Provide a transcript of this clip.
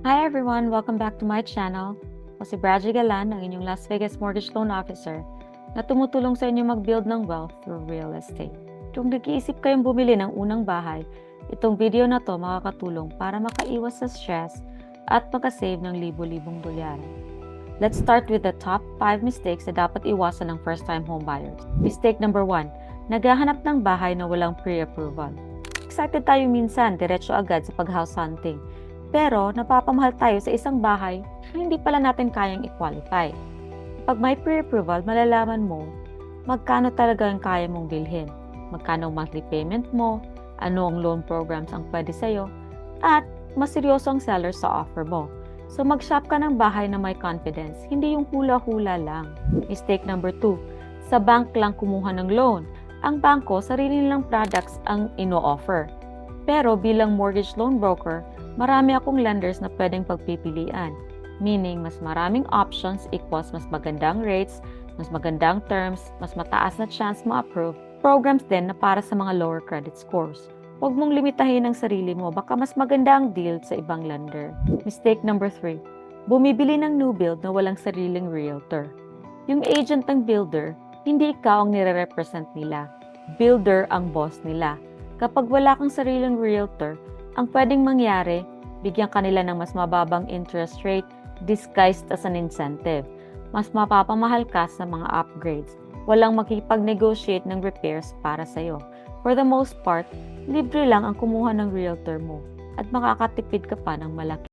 Hi everyone! Welcome back to my channel. Ako si Bradley Galan, ang inyong Las Vegas Mortgage Loan Officer na tumutulong sa inyo mag-build ng wealth through real estate. Kung nag-iisip kayong bumili ng unang bahay, itong video na to makakatulong para makaiwas sa stress at makasave ng libo-libong dolyar. Let's start with the top 5 mistakes na dapat iwasan ng first-time homebuyers. Mistake number 1, naghahanap ng bahay na walang pre-approval. Excited tayo minsan, diretso agad sa pag-house hunting. Pero napapamahal tayo sa isang bahay na hindi pala natin kayang i-qualify. Pag may pre-approval, malalaman mo magkano talaga ang kaya mong bilhin, magkano ang monthly payment mo, ano ang loan programs ang pwede sa'yo, at mas seryoso ang seller sa offer mo. So mag-shop ka ng bahay na may confidence, hindi yung hula-hula lang. Mistake number 2, sa bank lang kumuha ng loan. Ang bangko, sarili nilang products ang ino-offer. Pero bilang mortgage loan broker, marami akong lenders na pwedeng pagpipilian. Meaning, mas maraming options equals mas magandang rates, mas magandang terms, mas mataas na chance ma-approve. Programs din na para sa mga lower credit scores. Huwag mong limitahin ang sarili mo, baka mas maganda ang deal sa ibang lender. Mistake number 3, bumibili ng new build na walang sariling realtor. Yung agent ng builder, hindi ikaw ang nire-represent nila. Builder ang boss nila. Kapag wala kang sariling realtor, ang pwedeng mangyari, bigyan kanila ng mas mababang interest rate disguised as an incentive. Mas mapapamahal ka sa mga upgrades. Walang makipag-negotiate ng repairs para sa'yo. For the most part, libre lang ang kumuha ng realtor mo at makakatipid ka pa ng malaki.